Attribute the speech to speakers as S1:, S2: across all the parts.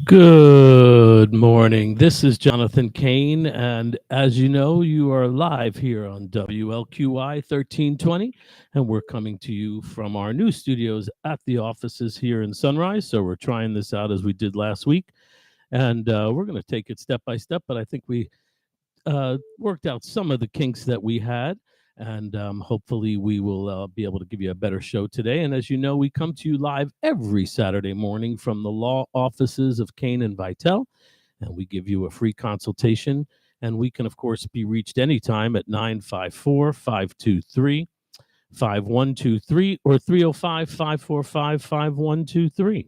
S1: Good morning. This is Jonathan Kane, and as you know, you are live here on WLQI 1320, and we're coming to you from our new studios at the offices here in Sunrise. So we're trying this out as we did last week, and we're going to take it step by step. But I think we worked out some of the kinks that we had, and hopefully we will be able to give you a better show today. And as you know, we come to you live every Saturday morning from the law offices of Kane and Vitell, and we give you a free consultation. And we can, of course, be reached anytime at 954-523-5123 or 305-545-5123.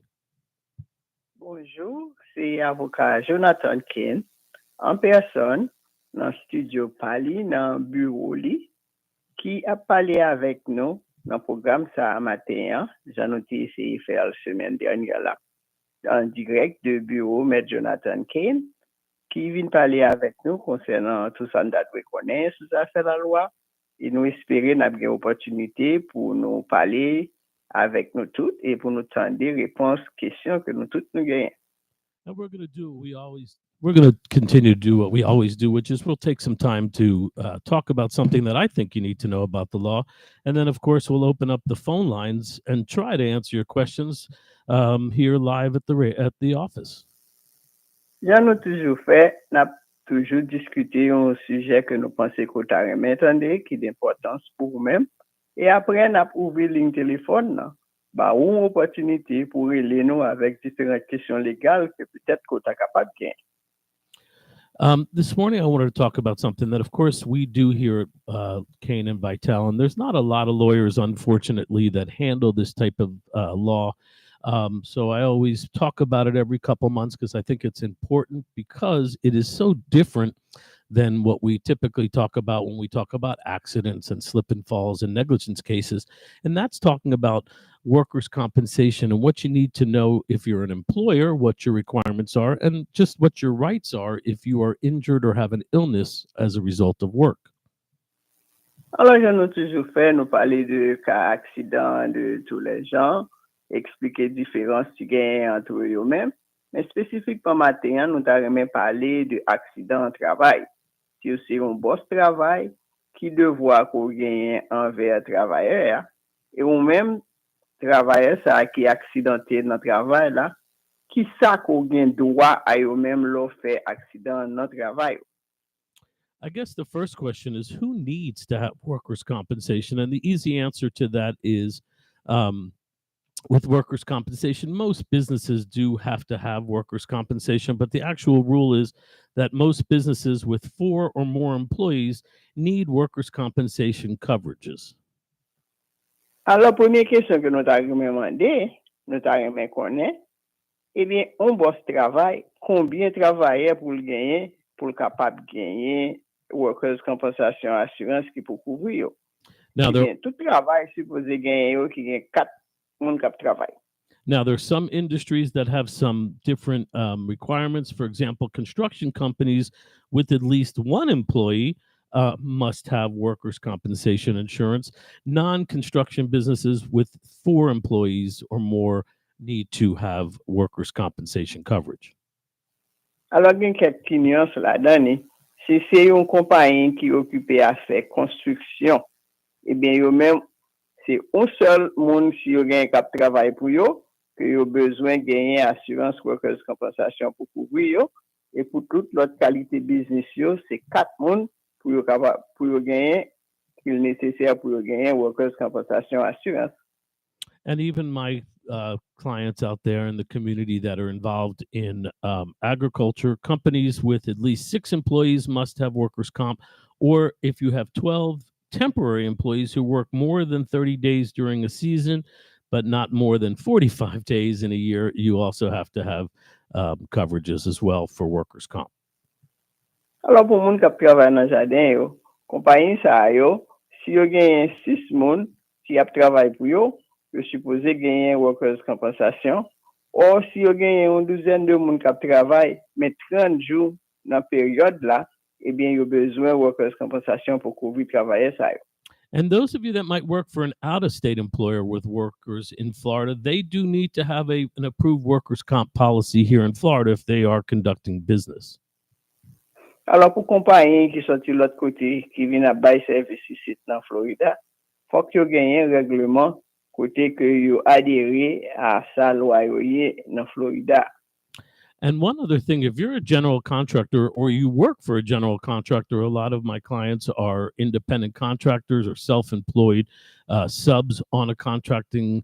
S2: Bonjour, c'est avocat Jonathan Kane, en personne, dans studio Pali, dans bureau li, qui a parlé avec nous dans le programme ça matin, j'en ai essayé de faire la semaine dernière là, en direct de bureau M. Jonathan Kane, qui vient parler avec nous concernant tout ça date reconnaître sous affaire la loi, et nous espérons avoir une opportunité pour nous parler avec nous toutes et pour nous tendre des réponses, questions que nous toutes nous gagnons.
S1: And we're going to continue to do what we always do, which is we'll take some time to talk about something that I think you need to know about the law, and then of course we'll open up the phone lines and try to answer your questions here live at the office.
S2: Bien, nous toujours fait, n'a toujours discuté un sujet que nous pensons qu'on t'a remis, entendez, qui est d'importance pour vous-même. Et après, n'a ouvert ligne téléphone, là. Bah, une opportunité pour aller nous avec différentes questions légales que peut-être qu'on t'a capable de gagner.
S1: This morning, I wanted to talk about something that, of course, we do here at Kane and Vitell, and there's not a lot of lawyers, unfortunately, that handle this type of law. So I always talk about it every couple months because I think it's important because it is so different than what we typically talk about when we talk about accidents and slip and falls and negligence cases. And that's talking about workers' compensation and what you need to know if you're an employer, what your requirements are, and just what your rights are if you are injured or have an illness as a result of work.
S2: Alors, je nous toujours fait, nous parler de cas accident de tous les gens, expliquer différences qui gagnent entre eux-mêmes, mais spécifiquement matin, nous t'avons parlé de accident au travail. Si c'est un boss travail, qui devoir qu'on gagne envers travailleur, et ou même travailleur ça qui est accidenté dans le travail là, qui ça qu'on gagne droit à eux-mêmes leur fait accident dans le travail.
S1: I guess the first question is who needs to have workers' compensation? And the easy answer to that is with workers' compensation, most businesses do have to have workers' compensation, but the actual rule is that most businesses with 4 or more employees need workers' compensation coverages.
S2: Alors, première question que nous t'avons demandé, nous t'avons connaître, eh bien, un boss travail, combien de travailleurs pour le gagner, pour le capable de gagner workers' compensation assurance qui peut couvrir.
S1: Now,
S2: Eh bien, tout travail supposé gagner qui gagne 4 monde qui travaille.
S1: Now, there's some industries that have some different requirements. For example, construction companies with at least one employee must have workers' compensation insurance. Non-construction businesses with 4 employees or more need to have workers' compensation coverage.
S2: Alors, il y a quelques nuances là-dedans. Si c'est une compagnie qui est occupée à faire construction, eh bien, eux-mêmes, c'est un seul monde si vous avez un travail pour eux, que vous avez besoin de gagner assurance workers compensation pour couvrir eux. Et pour toute l'autre qualité business, c'est 4 monde pour vous gagner qu'il est nécessaire pour gagner workers compensation assurance.
S1: And even my clients out there in the community that are involved in agriculture, companies with at least 6 employees must have workers' comp. Or if you have 12 temporary employees who work more than 30 days during a season, but not more than 45 days in a year, you also have to have coverages as well for workers' comp.
S2: Alors, pour les gens qui travaillent dans le jardin, compagnie ça, si vous avez 6 personnes qui travaillent pour eux, vous supposez gagner workers compensation. Ou si vous avez une douzaine de personnes qui travaillent, mais 30 jours dans la période là, eh bien, vous avez besoin de workers compensation pour couvrir le travail.
S1: And those of you that might work for an out-of-state employer with workers in Florida, they do need to have an approved workers' comp policy here in Florida if they are conducting business.
S2: Alors, pour compagnie qui sont de l'autre côté, qui viennent à bail service ici dans Florida, faut que vous gagnez un règlement côté que vous adhérez à sa loi dans Florida.
S1: And one other thing, if you're a general contractor or you work for a general contractor, a lot of my clients are independent contractors or self-employed subs on a contractor's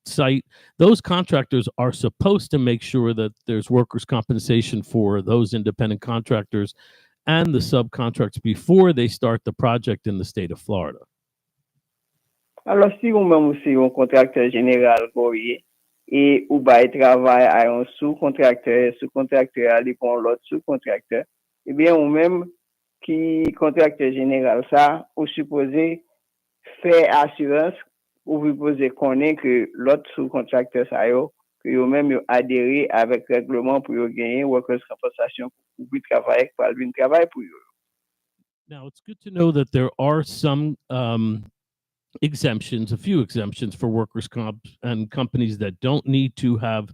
S1: site. Those contractors are supposed to make sure that there's workers' compensation for those independent contractors and the subcontracts before they start the project in the state of Florida.
S2: Alors, si vous-même aussi un contracteur général et ou bail travail à un sous-contracteur à l'autre sous-contracteur, eh bien, ou même qui contracteur général ça, ou supposé faire assurance ou vous posez connaître que l'autre sous-contracteur ça que vous même adhéré avec règlement pour gagner workers compensation pour travailler pour le travail pour eux.
S1: Now, it's good to know that there are some exemptions, a few exemptions for workers' comp and companies that don't need to have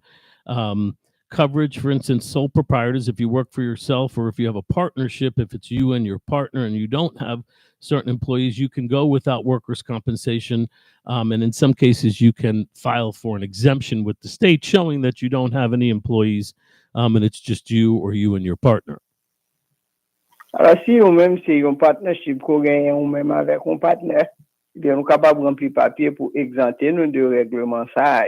S1: coverage. For instance, sole proprietors, if you work for yourself or if you have a partnership, if it's you and your partner and you don't have certain employees, you can go without workers' compensation. And in some cases, you can file for an exemption with the state showing that you don't have any employees and it's just you or you and your partner.
S2: Alors, si vous-même, c'est un partnership qu'on gagne ou même avec un partenaire, bien, nous sommes capables de remplir papier pour exempter nous de règlement ça.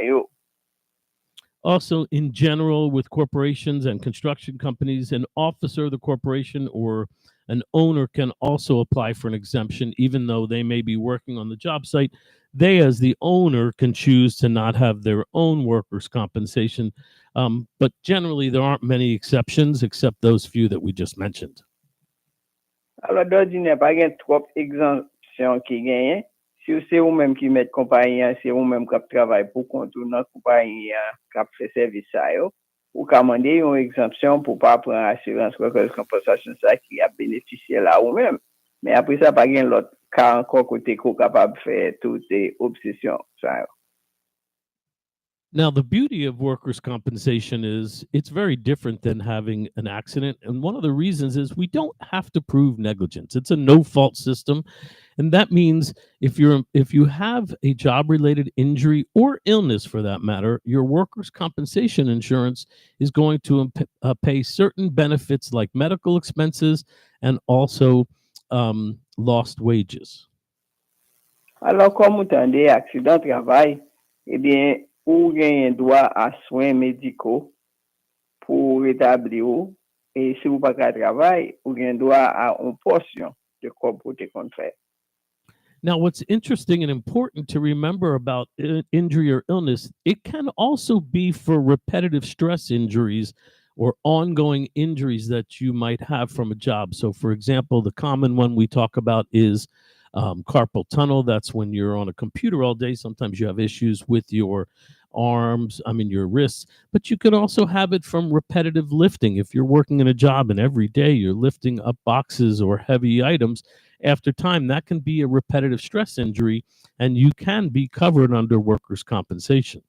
S1: Also, in general, with corporations and construction companies, an officer of the corporation or an owner can also apply for an exemption, even though they may be working on the job site. They, as the owner, can choose to not have their own workers' compensation. But generally, there aren't many exceptions except those few that we just mentioned.
S2: Alors, d'ordinaire, pas de trop exemption qui gagne. Si c'est vous-même qui met compagnie, c'est vous-même qui travaille pour contourner compagnie qui fait service ça, ou commander une exemption pour pas prendre assurance workers compensation ça qui a bénéficié là ou même. Mais après ça, pas de l'autre cas encore côté qu'on capable de faire toutes ces obsessions ça.
S1: Now, the beauty of workers' compensation is it's very different than having an accident. And one of the reasons is we don't have to prove negligence. It's a no-fault system. And that means if you have a job-related injury or illness, for that matter, your workers' compensation insurance is going to pay certain benefits like medical expenses and also lost wages.
S2: Alors, comme vous entendez, accident de travail, eh bien, ou gagne droit à soins médicaux pour rétablir et si vous pas qu'à travail, ou gagne droit à une portion de corps pour te faire.
S1: Now, what's interesting and important to remember about injury or illness, it can also be for repetitive stress injuries or ongoing injuries that you might have from a job. So, for example, the common one we talk about is carpal tunnel. That's when you're on a computer all day. Sometimes you have issues with your your wrists, but you can also have it from repetitive lifting. If you're working in a job and every day you're lifting up boxes or heavy items, after time, that can be a repetitive stress injury and you can be covered under workers' compensation.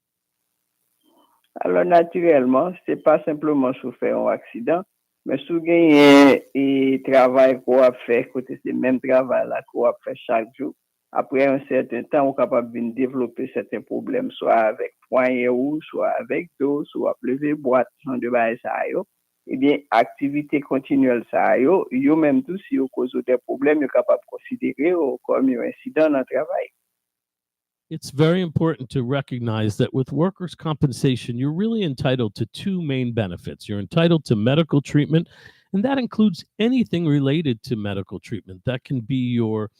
S2: Alors, naturellement, c'est pas simplement souffrir un accident, mais si gagner et travail qu'on a fait, côté c'est même travail là qu'on a fait chaque jour, après un certain temps, on est capable de développer certains problèmes, soit avec poignet ou soit avec dos, soit lever boîte, en de base ça yo. Eh bien, activité continuelle ça yo, même tout si vous cause des problèmes, vous capable de considérer comme un incident dans le travail.
S1: It's very important to recognize that with workers' compensation, you're really entitled to two main benefits. You're entitled to medical treatment, and that includes anything related to medical treatment. That can be your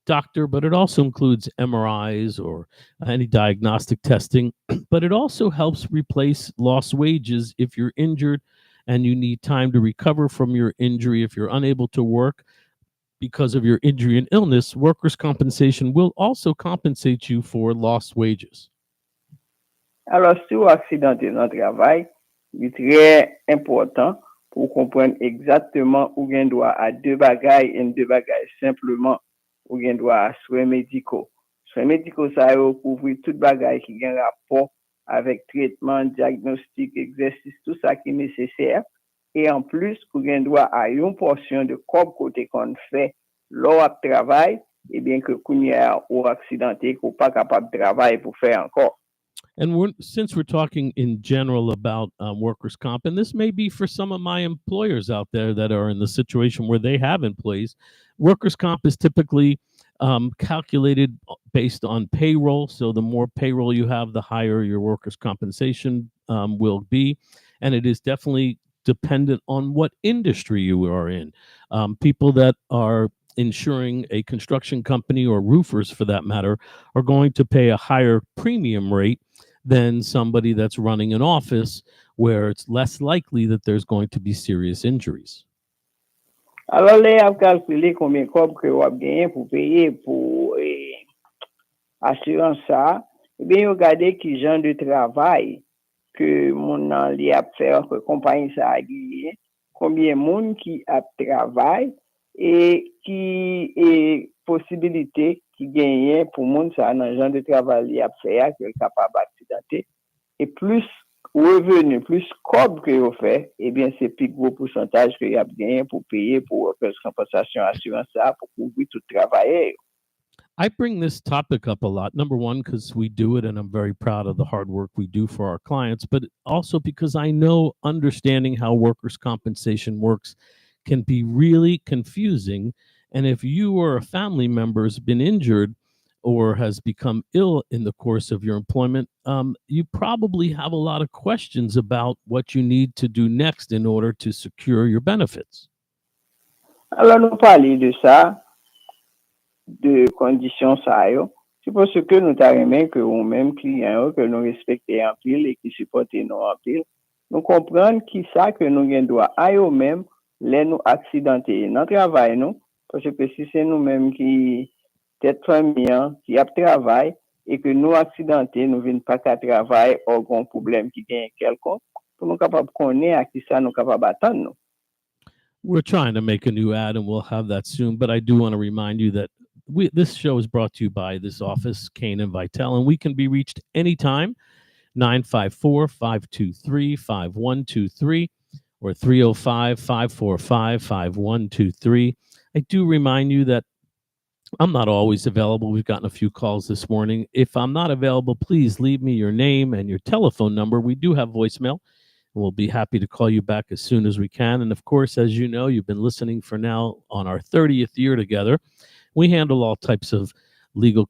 S1: doctor, but it also includes MRIs or any diagnostic testing. But it also helps replace lost wages if you're injured and you need time to recover from your injury. If you're unable to work because of your injury and illness, workers' compensation will also compensate you for lost wages.
S2: Alors, si vous accidenté dans le travail, il est très important pour comprendre exactement où gain droit à deux bagailles et deux bagailles simplement où gain droit à soins médicaux. Soins médicaux, ça recouvre toute bagaille qui a rapport avec traitement, diagnostic, exercice, tout ça qui est nécessaire. Et en plus, vous avez droit à une portion de corps côté qu'on fait lors de travail, et bien que vous ait ou accidenté, que vous pas capable de travailler pour faire encore.
S1: And since we're talking in general about workers' comp, and this may be for some of my employers out there that are in the situation where they have employees, workers' comp is typically calculated based on payroll. So the more payroll you have, the higher your workers' compensation will be. And it is definitely dependent on what industry you are in. People that are insuring a construction company or roofers for that matter are going to pay a higher premium rate than somebody that's running an office where it's less likely that there's going to be serious injuries.
S2: Alors, là, vous calculez combien de cob que vous avez gagné pour payer pour assurance ça. Eh bien, regardez qui genre de travail que mon a faire, que compagnie ça a gagné, combien de monde qui a travail et qui est possibilité qui gagne pour monde ça dans genre de travail à faire qui est capable d'accidenter et plus revenu, plus cob que vous fait, eh bien c'est plus gros pourcentage que vous avez gagné pour payer pour compensation assurance ça pour couvrir tout travail.
S1: I bring this topic up a lot. Number one, because we do it and I'm very proud of the hard work we do for our clients, but also because I know understanding how workers' compensation works can be really confusing. And if you or a family member has been injured or has become ill in the course of your employment, you probably have a lot of questions about what you need to do next in order to secure your benefits.
S2: Alors, nous parlons de ça. De conditions ça c'est parce que nous t'arrêtons que nous même clients que nous respectons en pile et qui supportent nous en pile nous comprenons qui ça que nous gain droit à eux même les nous accidentés dans travail nous parce que si c'est nous même qui tête famille qui a travail et que nous accidentés nous venons pas qu'à travail ou un problème qui gagne quelconque pour nous capable connaître à qui ça nous capable attendre nous.
S1: We're trying to make a new ad and we'll have that soon, but I do want to remind you that this show is brought to you by this office, Kane and Vitale, and we can be reached anytime, 954-523-5123 or 305-545-5123. I do remind you that I'm not always available. We've gotten a few calls this morning. If I'm not available, please leave me your name and your telephone number. We do have voicemail. We'll be happy to call you back as soon as we can. And of course, as you know, you've been listening for now on our 30th year together. We handle all types of legal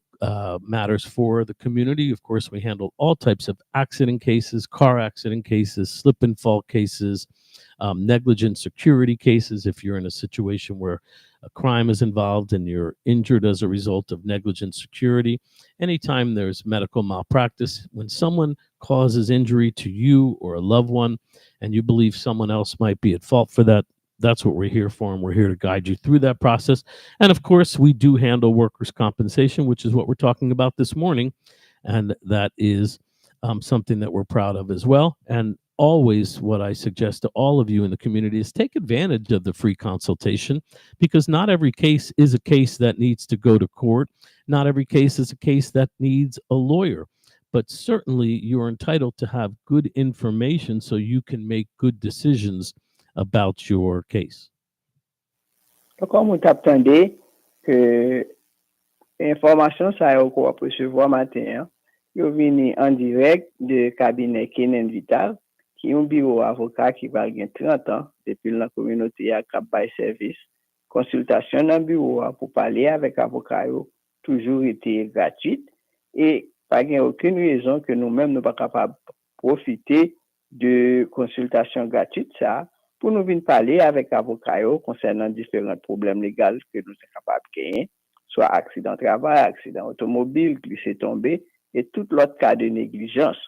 S1: matters for the community. Of course, we handle all types of accident cases, car accident cases, slip and fall cases, negligent security cases. If you're in a situation where a crime is involved and you're injured as a result of negligent security, anytime there's medical malpractice, when someone causes injury to you or a loved one and you believe someone else might be at fault for that, that's what we're here for, and we're here to guide you through that process. And of course, we do handle workers' compensation, which is what we're talking about this morning, and that is something that we're proud of as well. And always what I suggest to all of you in the community is take advantage of the free consultation, because not every case is a case that needs to go to court. Not every case is a case that needs a lawyer. But certainly you're entitled to have good information so you can make good decisions about your case.
S2: Comme vous attendez que information ça qu'on va recevoir matin, yo vini en direct de cabinet Kane & Vitale, qui est un bureau avocat qui va gagner 30 ans depuis la communauté à Cap-Bay Service. Consultation dans le bureau pour parler avec avocat toujours été gratuite et pas gain aucune raison que nous-mêmes nous pas capables profiter de consultation gratuite ça pour nous venir parler avec avocat concernant différents problèmes légaux que nous sommes capables de gagner, soit accident de travail, accident automobile, glisser tomber et tout l'autre cas de négligence.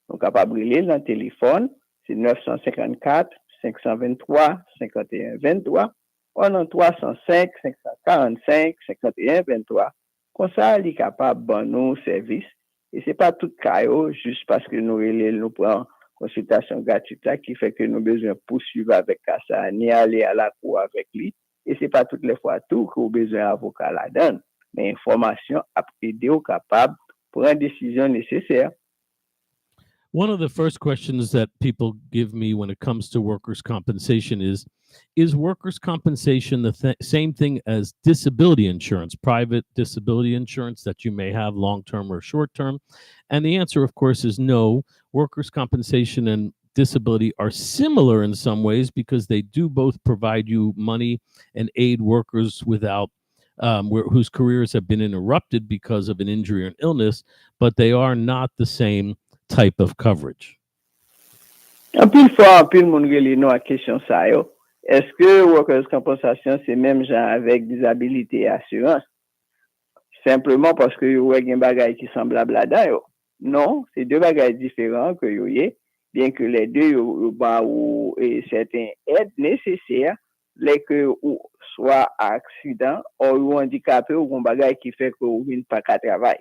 S2: Nous sommes capables de relire dans le téléphone, c'est 954 523 51 23 ou non 305 545 51 23. Comme ça, il est capable de nous service. Et ce n'est pas tout cas, juste parce que nous prenons consultation gratuite là, qui fait que nous besoin poursuivre avec ça, ni aller à la cour avec lui. Et c'est pas toutes les fois tout que nous besoin avocat là-dedans. Mais information a aider au capable pour une décision nécessaire.
S1: One of the first questions that people give me when it comes to workers' compensation is workers' compensation the same thing as disability insurance, private disability insurance that you may have long term or short term? And the answer, of course, is no. Workers' compensation and disability are similar in some ways because they do both provide you money and aid workers without whose careers have been interrupted because of an injury or an illness, but they are not the same type of coverage.
S2: En pile fois, en pile moun rele nou a question sa yo. Est-ce que workers compensation c'est même genre avec disabilité et assurance? Simplement parce que yo wè gen bagay qui semblable là-dedans yo. Non, c'est deux bagages différents que yo yé, bien que les deux yo ba ou certains aides nécessaires, les que ou soit accident ou handicapé ou gon bagay qui fait que ou vin pas ka travail.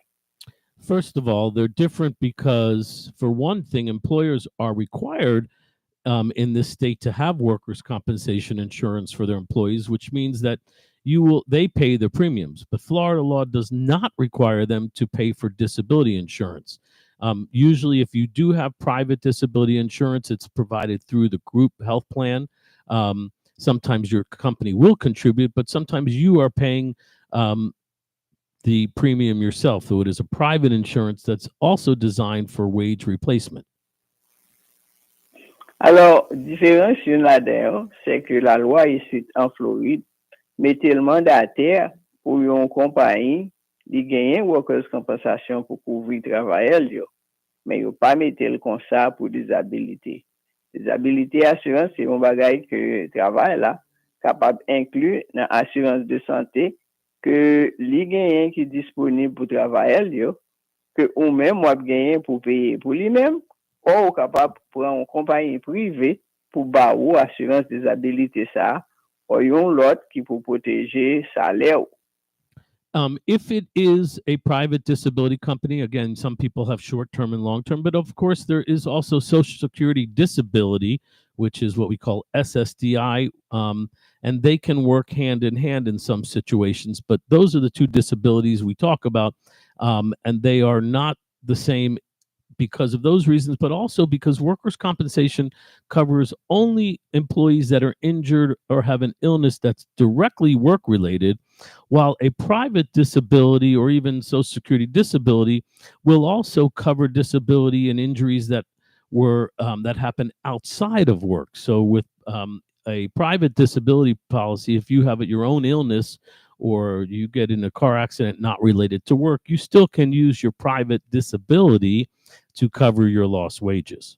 S1: First of all, they're different because, for one thing, employers are required in this state to have workers' compensation insurance for their employees, which means that they pay the premiums. But Florida law does not require them to pay for disability insurance. Usually, if you do have private disability insurance, it's provided through the group health plan. Sometimes your company will contribute, but sometimes you are paying the premium yourself, though it is a private insurance that's also designed for wage replacement.
S2: Alors, différence une là-dedans, c'est que la loi ici en Floride mettait le mandataire pour une compagnie de gagner workers compensation pour couvrir travail, mais il pas mettre le comme ça pour disabilité. Disabilité assurance, c'est un bagage que travail là capable inclure dans assurance de santé que les gagnants qui disponible pour travailler, que ou même moi gagner pour payer pour lui-même, ou capable pour une compagnie privée pour baou assurance disabilité ça, ou yon l'autre qui pour protéger salaire.
S1: If it is a private disability company, again, some people have short-term and long-term, but of course there is also Social Security disability, which is what we call SSDI, and they can work hand in hand in some situations, but those are the two disabilities we talk about, and they are not the same because of those reasons, but also because workers' compensation covers only employees that are injured or have an illness that's directly work-related, while a private disability or even Social Security disability will also cover disability and injuries that were that happen outside of work. So with a private disability policy, if you have your own illness or you get in a car accident not related to work, you still can use your private disability to cover your lost wages.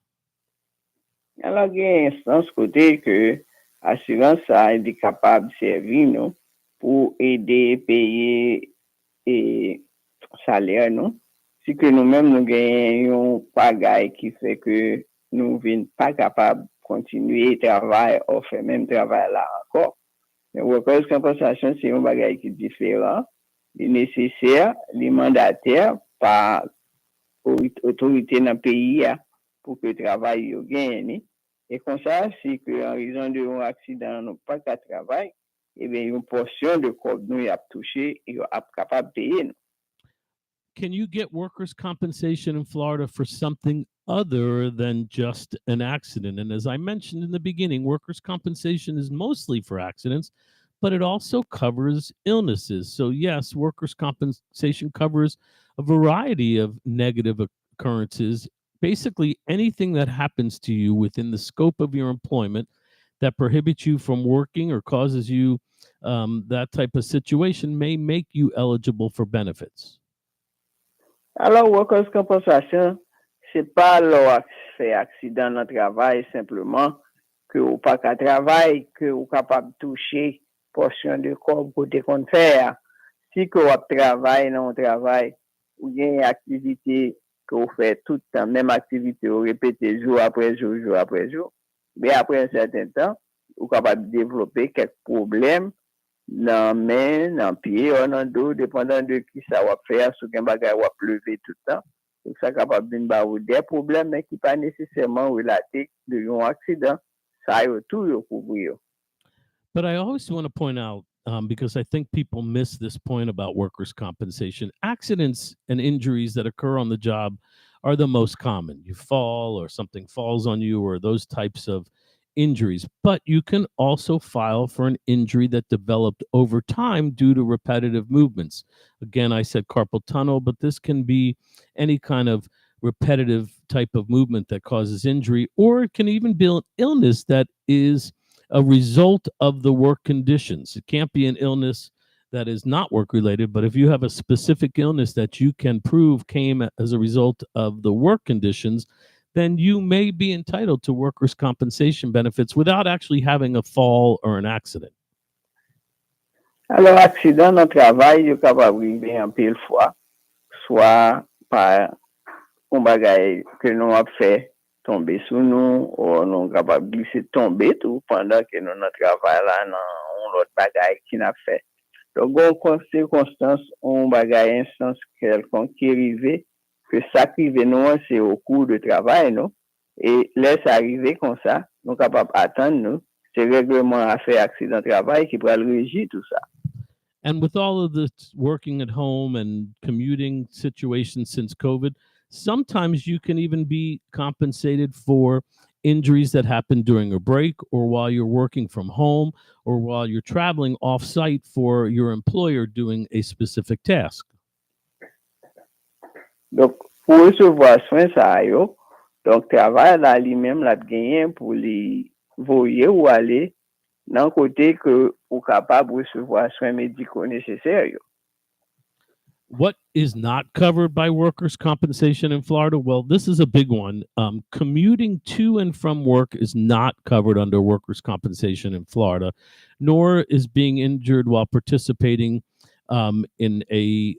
S2: Alors, il y a un instance côté que l'assurance a été capable de servir nous pour aider payer et salaire nous. Si que nous-mêmes nous gagnons un pagaille qui fait que nous ne sommes pas capables de continuer à travailler ou faire même travail là encore. Mais workers compensation, c'est un bagage qui est différent, il est nécessaire, les mandataires par autorité dans le pays pour que le travail gagne. Et comme ça, si que en raison d'un accident, nous pas qu'à travail, eh bien, une portion de corps nous a touché et a capable de payer.
S1: Can you get workers' compensation in Florida for something other than just an accident? And as I mentioned in the beginning, workers' compensation is mostly for accidents, but it also covers illnesses. So yes, workers' compensation covers a variety of negative occurrences, basically anything that happens to you within the scope of your employment that prohibits you from working or causes you that type of situation may make you eligible for benefits.
S2: Alors, workers' compensation, c'est pas leur fait accident dans le travail simplement que ou pas qu'à travail, que ou capable de toucher portion de corps pour te faire. Si que ou travaille dans le travail, ou bien une activité que vous faites tout le temps, même activité, vous répétez jour après jour, jour après jour, mais après un certain temps, vous êtes capable de développer quelques problèmes dans main, dans pied ou dans dos, dépendant de qui ça va faire, sur quel bagage va lever tout le temps. Ça capable de ba ou des problèmes mais qui pas nécessairement relatés de un accident. Ça yo tout yo couvrir.
S1: But I always want to point out, because I think people miss this point about workers' compensation. Accidents and injuries that occur on the job are the most common. You fall or something falls on you, or those types of injuries. But you can also file for an injury that developed over time due to repetitive movements. Again, I said carpal tunnel, but this can be any kind of repetitive type of movement that causes injury, or it can even be an illness that is a result of the work conditions. It can't be an illness that is not work related, but if you have a specific illness that you can prove came as a result of the work conditions, then you may be entitled to workers' compensation benefits without actually having a fall or an accident.
S2: Alors, accident dans le travail, yo capable arriver en pile fois, soit par un bagage que nous avons fait tomber sous nous, ou nous capable glisser tomber tout pendant que nous notre travail là dans l'autre bagage qui n'a fait. Donc, en circonstance, un bagage instance quelconque qui arrive, que ça qui arrive nous, c'est au cours de travail, non? Et laisse arriver comme ça, nous capable attendre nous, c'est règlement affaire accident de travail qui pourra le régir tout ça.
S1: And with all of this working at home and commuting situations since COVID, sometimes you can even be compensated for injuries that happen during a break or while you're working from home or while you're traveling off site for your employer doing a specific task.
S2: Donc, pour recevoir soin ça yo, donc travail là lui-même l'a gagné pour les voyer ou aller dans côté que pour capable recevoir soins médicaux nécessaires yo.
S1: What is not covered by workers' compensation in Florida? Well, this is a big one. Commuting to and from work is not covered under workers' compensation in Florida, nor is being injured while participating in a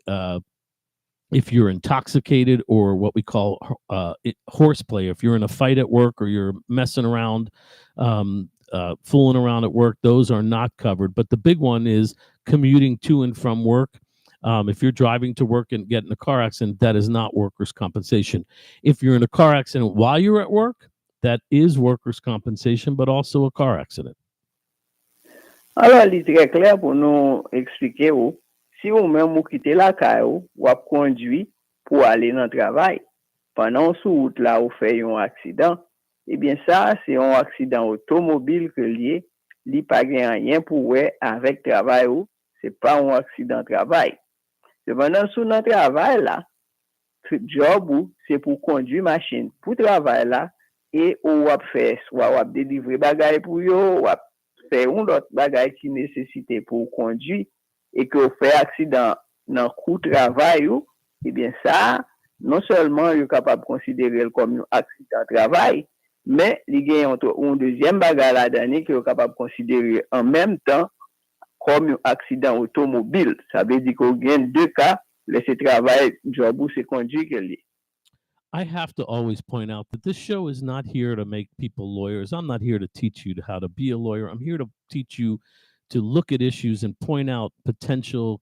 S1: if you're intoxicated or what we call horseplay. If you're in a fight at work or you're messing around, fooling around at work, those are not covered. But the big one is commuting to and from work. If you're driving to work and get in a car accident, that is not workers' compensation. If you're in a car accident while you're at work, that is workers' compensation, but also a car accident.
S2: Alors, il est très clair pour nous expliquer où, si vous même vous quittez la caille ou avez conduit pour aller dans le travail, pendant sous route là, vous faites un accident, eh bien ça, c'est un accident automobile que lié, il pas rien pour ouais avec travail ou, c'est pas un accident de travail. Cependant, sous notre travail là, job ou, c'est pour conduire machine pour travail là, et ou fait soit ou délivrer bagage pour yo, ou faire un autre bagage qui nécessite pour conduire, et que vous faites accident dans le cours de travail, eh bien ça, non seulement vous êtes capable de considérer comme un accident de travail, mais il y a un deuxième bagage là-dedans que vous êtes capable de considérer en même temps comme un accident automobile. Ça veut dire qu'il y a deux cas, laisser travail, job ou c'est conduire que lié.
S1: I have to always point out that this show is not here to make people lawyers. I'm not here to teach you how to be a lawyer. I'm here to teach you to look at issues and point out potential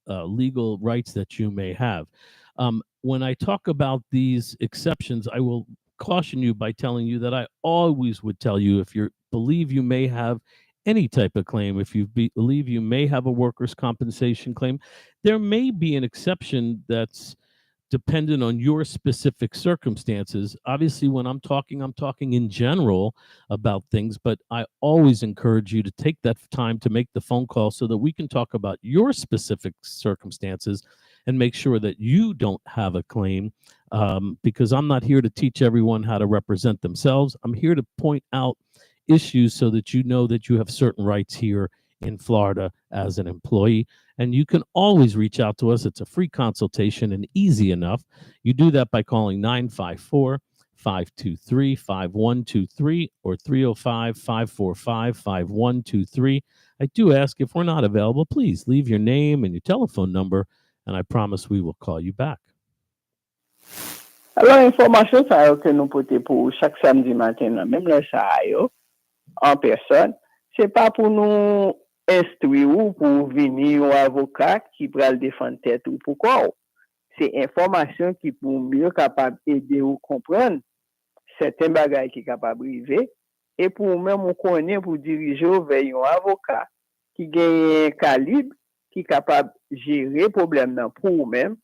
S1: legal rights that you may have. When I talk about these exceptions, I will caution you by telling you that I always would tell you if you believe you may have any type of claim, if you believe you may have a workers' compensation claim, there may be an exception that's dependent on your specific circumstances. Obviously, when I'm talking in general about things, but I always encourage you to take that time to make the phone call so that we can talk about your specific circumstances and make sure that you don't have a claim, because I'm not here to teach everyone how to represent themselves. I'm here to point out issues so that you know that you have certain rights here in Florida as an employee. And you can always reach out to us. It's a free consultation and easy enough. You do that by calling 954-523-5123 or 305-545-5123. I do ask, if we're not available, please leave your name and your telephone number, and I promise we will call you back.
S2: Alors, information ça que nous portons pour chaque samedi matin, même le ça en personne, c'est pas pour nous instruire ou pour venir un avocat qui va le défendre tête ou pourquoi. c'est information qui pour mieux capable aider ou comprendre certains bagages qui capable arriver et pour même on connaît pour diriger vers un avocat qui gagne calibre qui capable gérer problème nan pour ou même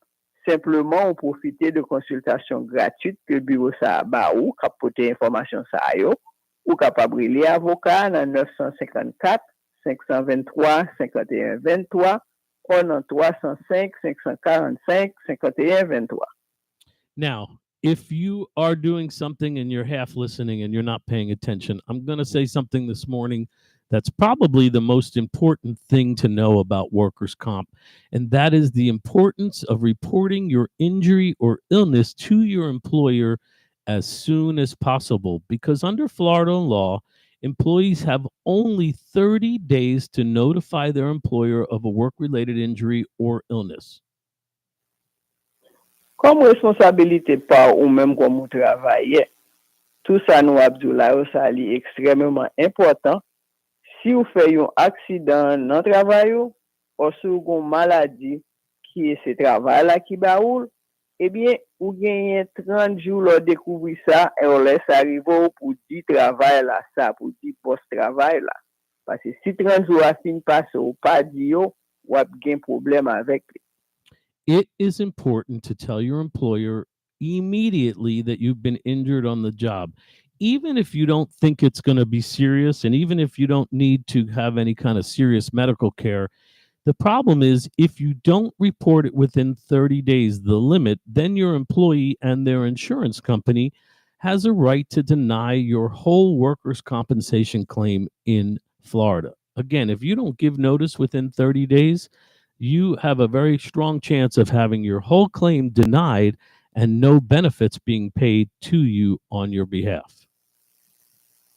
S2: simplement on profiter de consultation gratuite que bureau ça ba ou capoter information ça yo ou capable les avocats dans 954 523 51 23 ou dans 305 545 51 23.
S1: Now, if you are doing something and you're half listening and you're not paying attention, I'm going to say something this morning that's probably the most important thing to know about workers' comp, and that is the importance of reporting your injury or illness to your employer as soon as possible. Because under Florida law, employees have only 30 days to notify their employer of a work-related injury or illness.
S2: Comme responsabilité par ou même comme vous travaillez, tout ça nous Abdoulaye, ça est extrêmement important. Si vous faites un accident dans le travail, ou si vous avez une maladie qui est ce travail-là qui baoule, eh bien, vous gagnez 30 jours pour découvrir ça et on laisse arriver pour 10 travail-là, ça, pour 10 post-travail-là. Parce que si 30 jours à fin passer ou pas dit, vous avez un problème avec lui.
S1: It is important to tell your employer immediately that you've been injured on the job, even if you don't think it's going to be serious, and even if you don't need to have any kind of serious medical care. The problem is if you don't report it within 30 days, the limit, then your employee and their insurance company has a right to deny your whole workers' compensation claim in Florida. Again, if you don't give notice within 30 days, you have a very strong chance of having your whole claim denied and no benefits being paid to you on your behalf.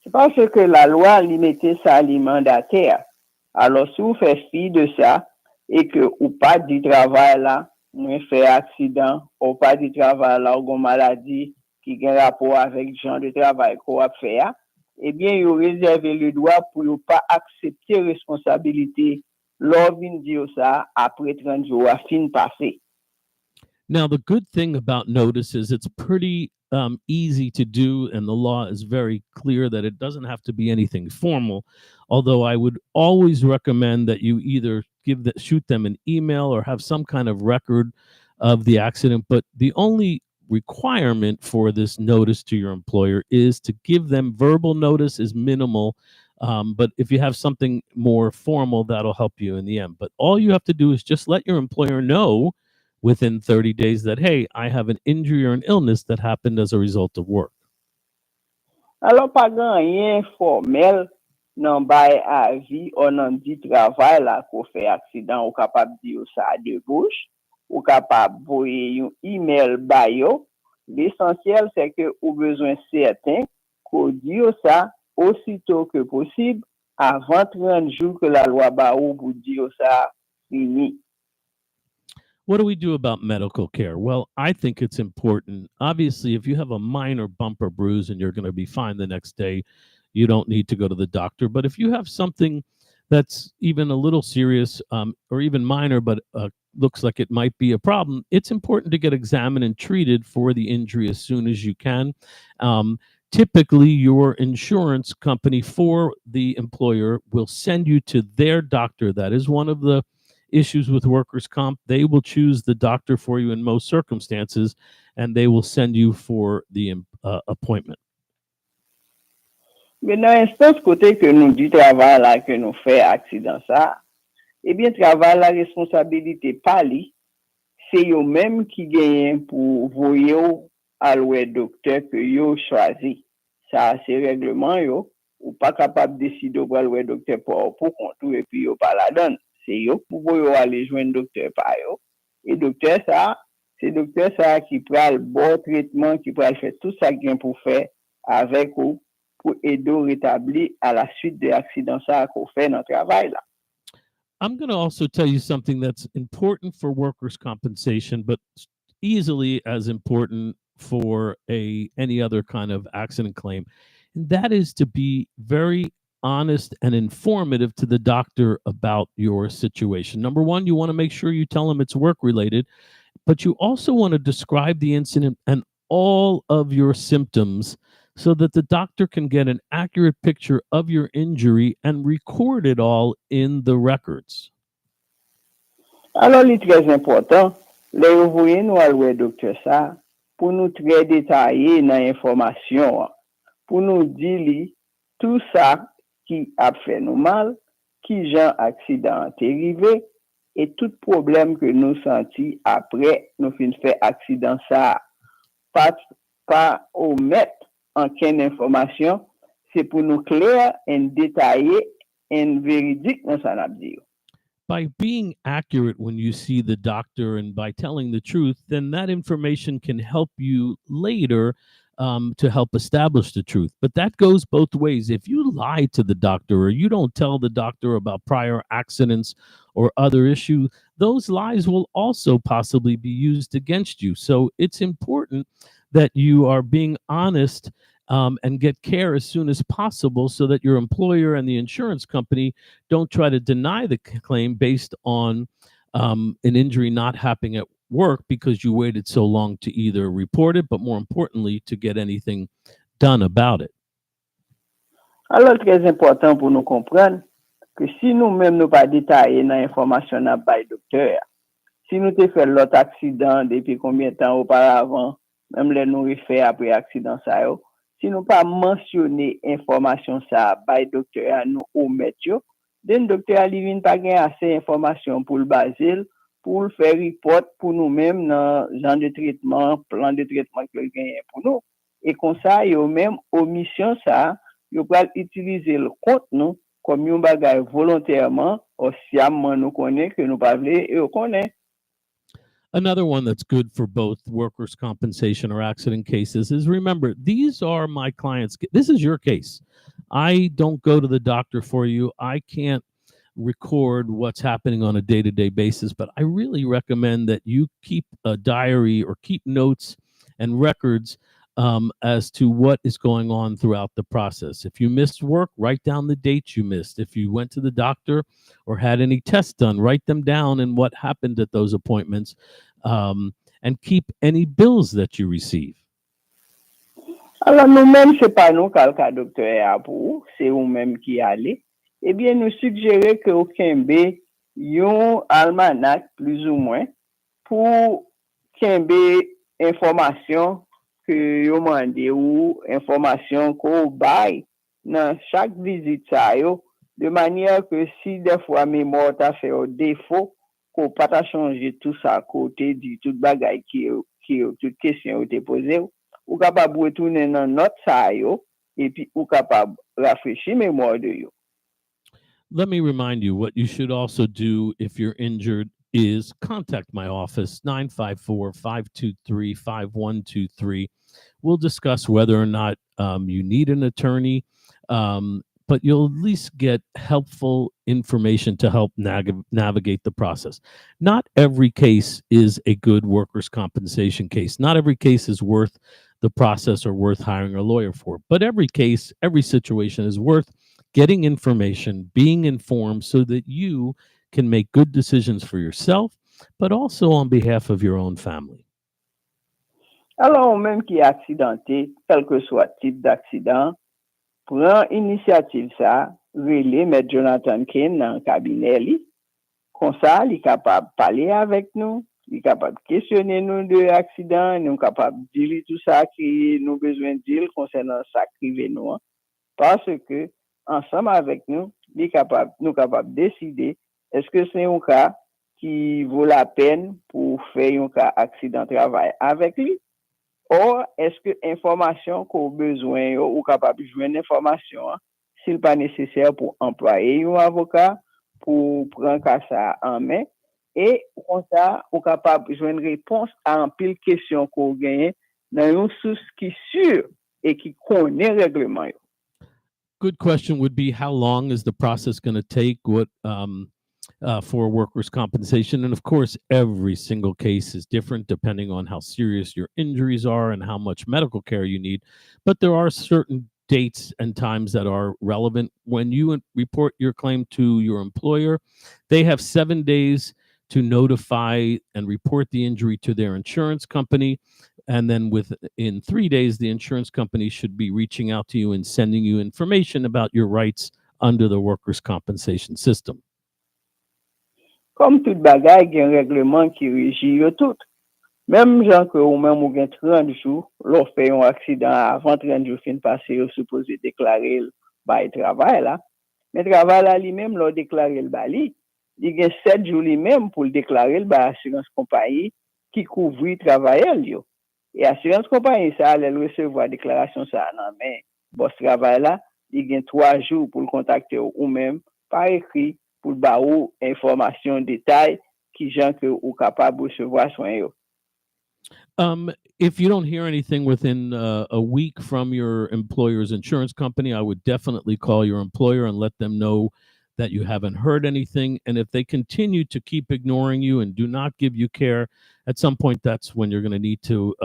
S2: C'est parce que la loi limitait ça mandataire. Alors, si vous faites fi de ça et que ou pas du travail là, vous fait accident, ou pas du travail là, ou une maladie qui a un rapport avec le genre de travail qu'on va faire, eh bien, vous réservez le droit pour ne pas accepter responsabilité lors d'une dire ça après 30 jours à fin passé.
S1: Now, the good thing about notice is it's pretty easy to do, and the law is very clear that it doesn't have to be anything formal. Although I would always recommend that you either shoot them an email or have some kind of record of the accident. But the only requirement for this notice to your employer is to give them verbal notice is minimal. But if you have something more formal, that'll help you in the end. But all you have to do is just let your employer know within 30 days that, hey, I have an injury or an illness that happened as a result of work.
S2: Alors, pas rien formel dans bail à vie ou dans dit travail là qu'on fait accident ou capable dire ça de bouche ou capable envoyer un email bayo. L'essentiel c'est que ou besoin certain qu'on dire ça aussitôt que possible avant 30 jours que la loi ba ou pour dire ça fini.
S1: What do we do about medical care? Well, I think it's important. Obviously, if you have a minor bump or bruise and you're going to be fine the next day, you don't need to go to the doctor. But if you have something that's even a little serious or even minor, but looks like it might be a problem, it's important to get examined and treated for the injury as soon as you can. Typically, your insurance company for the employer will send you to their doctor. That is one of the issues with workers' comp. They will choose the doctor for you in most circumstances, and they will send you for the appointment.
S2: Mais dans l'instance côté que nous du travail là que nous fait accident ça, eh bien travail la responsabilité pas li, c'est yo même qui gagne pour voyer à le docteur que yo choisi. Ça c'est règlement yo ou pas capable décider pour le docteur pour compte et puis yo pas la donne. C'est yo pour voyer aller joindre docteur par yo. Et docteur ça, c'est docteur ça qui prend le bon traitement, qui prend faire tout ça qu'il pour faire avec ou pour aider rétablir à la suite de l'accident ça qu'on fait dans le travail là.
S1: I'm going to also tell you something that's important for workers' compensation, but easily as important for any other kind of accident claim. And that is to be very honest and informative to the doctor about your situation. Number one, you want to make sure you tell them it's work related, but you also want to describe the incident and all of your symptoms so that the doctor can get an accurate picture of your injury and record it all in the records.
S2: Alors, li très important, le voye nou al wè docteur ça pour nous très détaillé dans l'information, pour nous dire li tout ça qui a fait nous mal, qui jan accident est arrivé et tout problème que nous senti après nous fin fait accident ça. Pas omettre aucune information, c'est pour nous clair et détaillé et véridique dans ça n'a dit.
S1: By being accurate when you see the doctor and by telling the truth, then that information can help you later to help establish the truth. But that goes both ways. If you lie to the doctor or you don't tell the doctor about prior accidents or other issues, those lies will also possibly be used against you. So it's important that you are being honest and get care as soon as possible so that your employer and the insurance company don't try to deny the claim based on an injury not happening at work because you waited so long to either report it, but more importantly, to get anything done about it.
S2: Alors, très important pour nous comprendre que si nous-mêmes nous pas détaillé dans l'information n'a pas docteur, si nous te fait l'autre accident depuis combien de temps auparavant, même les nous refait après accident ça yo, si nous pas mentionner information ça by docteur nous omettre yo, den docteur li vinn pas gen assez information pour le baser pour le faire report pour nous-mêmes dans genre de traitement, plan de traitement que gagne pour nous et comme ça yo même omission ça yo va utiliser le compte nous comme un bagage volontairement ou sciemment nous connaît que nous pas vle et on connaît.
S1: Another one that's good for both workers' compensation or accident cases is remember, these are my clients. This is your case. I don't go to the doctor for you. I can't record what's happening on a day-to-day basis, but I really recommend that you keep a diary or keep notes and records as to what is going on throughout the process. If you missed work, write down the dates you missed. If you went to the doctor or had any tests done, write them down and what happened at those appointments, and keep any bills that you receive.
S2: Alors nous-mêmes, c'est pas nous qui docteur pour, c'est vous-même qui allez. Eh bien, nous suggérons que au Kembe, yon almanach plus ou moins pour Kembe information que yo mande ou information qu'on bail dans chaque visite ça yo de manière que si des fois mémoire t'a fait un défaut qu'on pas ta changer tout ça côté dit toute bagaille qui toute question te posée ou capable retourner dans note ça yo et puis ou capable rafraîchir mémoire de yo.
S1: Let me remind you what you should also do if you're injured is contact my office, 954-523-5123. We'll discuss whether or not you need an attorney, but you'll at least get helpful information to help navigate the process. Not every case is a good workers' compensation case. Not every case is worth the process or worth hiring a lawyer for. But every case, every situation is worth getting information, being informed so that you can make good decisions for yourself, but also on behalf of your own family.
S2: Alors, même qui est accidenté, quel que soit le type d'accident, prend initiative ça, relais mettre Jonathan Kane dans le cabinet li. Comme ça, il est capable de parler avec nous, il est capable de questionner nous de l'accident, nous capable de dire tout ça qui nous besoin de dire concernant ça qui vient nous. Parce que ensemble avec nous, nous capable de décider est-ce que c'est un cas qui vaut la peine pour faire un cas accident de travail avec lui, ou est-ce que information qu'on a besoin ou capable de joindre information s'il pas nécessaire pour employer un avocat pour prendre cas ça en main et comme ça on capable de joindre réponse à un pile question qu'on gagne dans une source qui est sûre et qui connaît règlement.
S1: Good question would be how long is the process going to take? What for workers' compensation. And of course, every single case is different depending on how serious your injuries are and how much medical care you need. But there are certain dates and times that are relevant. When you report your claim to your employer, they have 7 days to notify and report the injury to their insurance company. And then within 3 days, the insurance company should be reaching out to you and sending you information about your rights under the workers' compensation system.
S2: Comme tout bagay gen règlement qui régit yo tout. Même gens que ou même ou gen 30 jours, l'on fait un accident avant 30 jours fin passé, yo supposé déclarer le travail là. Mais travail là lui-même l'on déclaré le bali, il gen 7 jours lui-même pour le déclarer le assurance compagnie qui couvre travail yo. Et assurance compagnie ça elle recevoir déclaration ça non mais boss travail là, il gen 3 jours pour le contacter ou même par écrit pour ba ou information détail qui gens que ou capable recevoir soin yo.
S1: If you don't hear anything within a week from your employer's insurance company, I would definitely call your employer and let them know that you haven't heard anything. And if they continue to keep ignoring you and do not give you care, at some point, that's when you're going to need to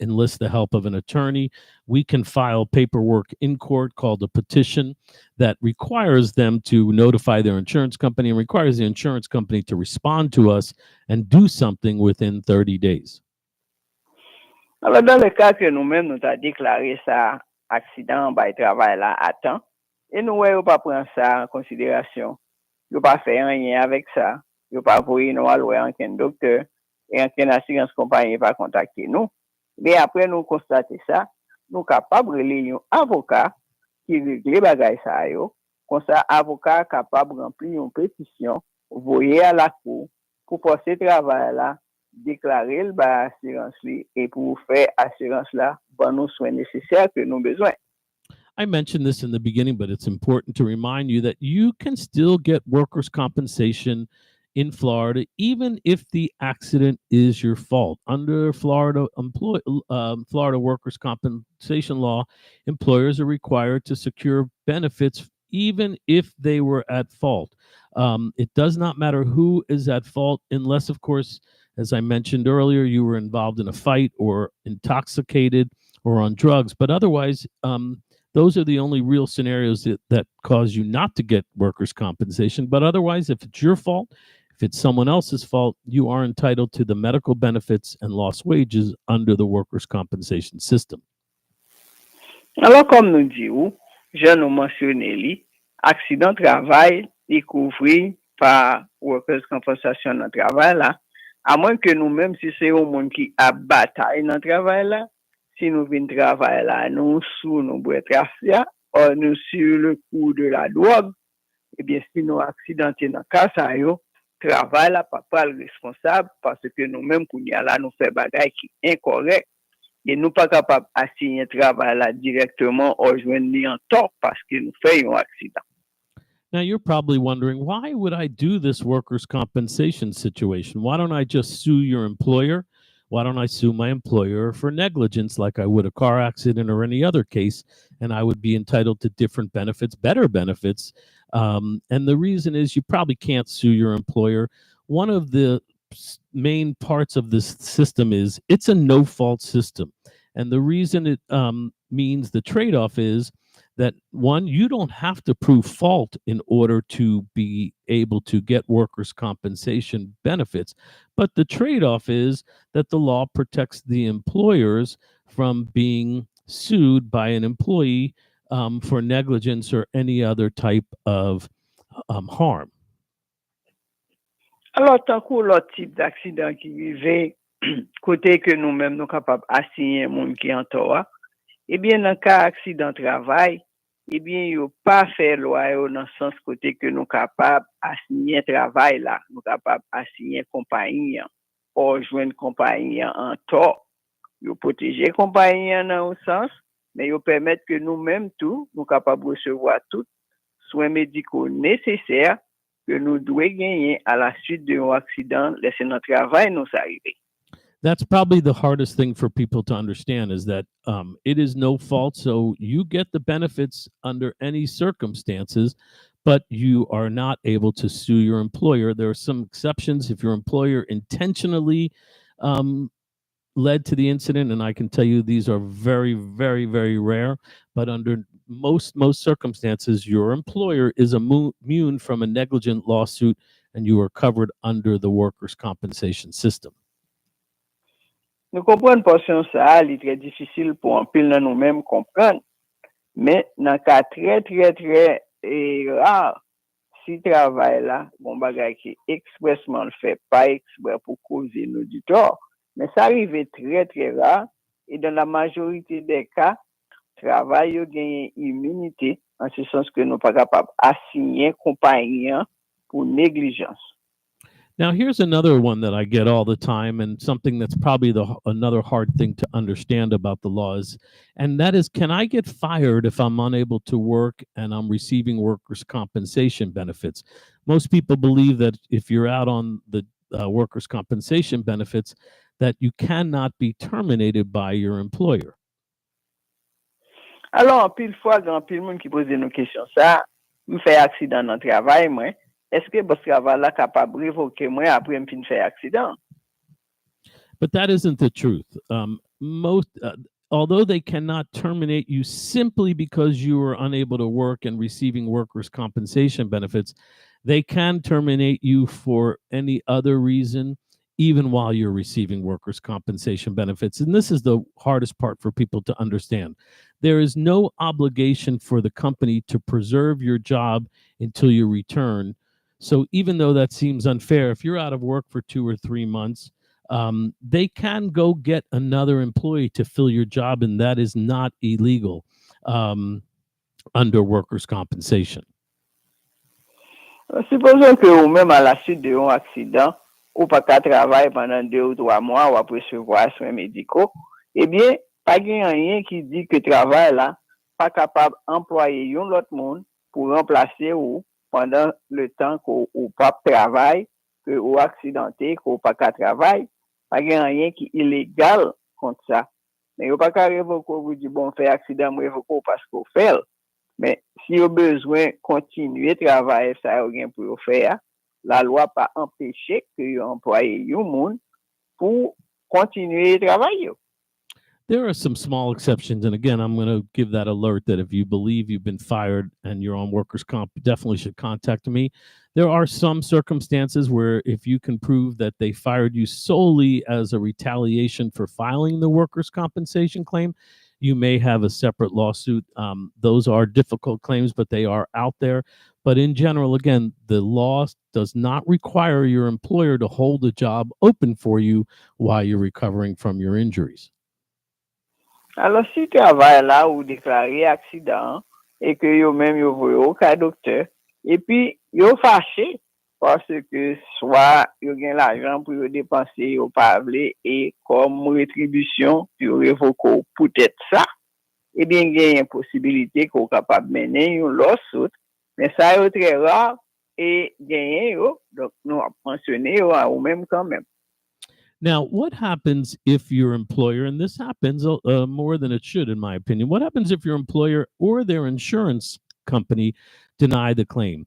S1: enlist the help of an attorney. We can file paperwork in court called a petition that requires them to notify their insurance company and requires the insurance company to respond to us and do something within 30 days.
S2: Alors, dans le cas que nous-mêmes, nous avons déclaré ça, accident, by travail là, à temps, et nous, ouais, pas prendre ça en considération. Nous pas faire rien avec ça. Nous pas voyer nous aller un docteur et un assurance compagnie pas contacter nous. Mais après, nous constater ça, nous capables de relier un avocat qui règle bagay ça yo. Comme ça, avocat capable de remplir une pétition, voyer à la cour pour forcer travail là, déclarer le assurance et pour faire assurance là, bon nous soins nécessaires que nous besoin.
S1: I mentioned this in the beginning, but it's important to remind you that you can still get workers' compensation in Florida, even if the accident is your fault. Under Florida Florida workers' compensation law, employers are required to secure benefits even if they were at fault. It does not matter who is at fault, unless, of course, as I mentioned earlier, you were involved in a fight or intoxicated or on drugs. But otherwise, those are the only real scenarios that cause you not to get workers' compensation. But otherwise, if it's your fault, if it's someone else's fault, you are entitled to the medical benefits and lost wages under the workers' compensation system.
S2: Alors, comme nous disons, je nous mentionné, accident travail est couvert par workers' compensation dans le travail là. À moins que nous-mêmes, si c'est un monde qui a bataille dans le travail là, si nous venons travailler là, nous sous nous bois trafic, ou nous sur le coup de la drogue, eh bien, si nous accidentés dans le cas, ça y est, travail là, pas le responsable, parce que nous-mêmes, qu'on y a là, nous fait bagaille qui est incorrect, et nous pas capable d'assigner travail là directement ou joindre en tort parce que nous faisons un accident.
S1: Now, you're probably wondering, why would I do this workers' compensation situation? Why don't I just sue your employer? Why don't I sue my employer for negligence like I would a car accident or any other case, and I would be entitled to different benefits, better benefits? And the reason is you probably can't sue your employer. One of the main parts of this system is it's a no-fault system. And the reason it means the trade-off is that, one, you don't have to prove fault in order to be able to get workers' compensation benefits. But the trade-off is that the law protects the employers from being sued by an employee for negligence or any other type of harm.
S2: Alors, tant que l'autre type d'accident qui vivait, côté que nous-mêmes nous capables d'assigner un monde qui en tort, eh bien, dans le cas d'accident travail, eh bien, il n'y a pas fait loi dans le sens côté que nous capables d'assigner travail là, nous capables d'assigner compagnie, ou joindre compagnie en tort. Ils protéger compagnie dans un sens, mais ils permettent que nous-mêmes tout, nous capables de recevoir tout soins médicaux nécessaires que nous devons gagner à la suite d'un accident, laisser notre travail nous arriver.
S1: That's probably the hardest thing for people to understand, is that it is no fault. So you get the benefits under any circumstances, but you are not able to sue your employer. There are some exceptions if your employer intentionally led to the incident, and I can tell you these are very, very, very rare. But under most circumstances, your employer is immune from a negligent lawsuit and you are covered under the workers' compensation system.
S2: Nous comprenons portion ça, il est très difficile pour un pile dans nous-mêmes comprendre. Mais dans cas très rare, si travail là, bon bagage qui expressement le fait pas exprès pour causer nous du tort, mais ça arrive très rare et dans la majorité des cas, travail yo gagne immunité en ce sens que nous pas capable assigner compagnie pour négligence.
S1: Now, here's another one that I get all the time, and something that's probably another hard thing to understand about the laws, and that is, can I get fired if I'm unable to work and I'm receiving workers' compensation benefits? Most people believe that if you're out on the workers' compensation benefits, that you cannot be terminated by your employer.
S2: Alors, en pile fois, grand pile monde qui pose nos questions ça, me fait accident dans le travail, moi. Est-ce que votre travail là capable de révoquer moi après me fin faire accident?
S1: But that isn't the truth. Although they cannot terminate you simply because you are unable to work and receiving workers' compensation benefits, they can terminate you for any other reason, even while you're receiving workers' compensation benefits. And this is the hardest part for people to understand. There is no obligation for the company to preserve your job until you return. So even though that seems unfair, if you're out of work for 2 or 3 months, they can go get another employee to fill your job, and that is not illegal under workers' compensation.
S2: Supposons que ou même à la suite d'un accident, ou pas qu'à travailler pendant 2 ou 3 mois ou à recevoir soins médicaux, eh bien, pas rien qui dit que travail là pas capable d'employer un autre monde pour remplacer ou pendant le temps qu'on pas travail, que ou accidenté, qu'on pas qu'à travail, pas rien qui illégal contre ça. Mais on pas qu'à révoquer vous dit bon fait accident, moi révoquer parce qu'on fait. Mais si vous avez besoin de continuer à travailler, ça rien pour faire, la loi pas empêcher que vous employez un monde pour continuer à travailler.
S1: There are some small exceptions. And again, I'm going to give that alert that if you believe you've been fired and you're on workers' comp, you definitely should contact me. There are some circumstances where if you can prove that they fired you solely as a retaliation for filing the workers' compensation claim, you may have a separate lawsuit. Those are difficult claims, but they are out there. But in general, again, the law does not require your employer to hold a job open for you while you're recovering from your injuries.
S2: Alors, si travail là ou déclaré accident et que yo même yo voyez au cas docteur et puis yo fâché parce que soit yo gain l'argent pour yo dépenser yo pas vle et comme rétribution yo révoquer peut-être ça et bien il y a une possibilité qu'on capable mener une lawsuit mais ça est très rare et gagner yo donc nous mentionner yo ou même quand même.
S1: Now, what happens if your employer, and this happens more than it should, in my opinion, what happens if your employer or their insurance company deny the claim?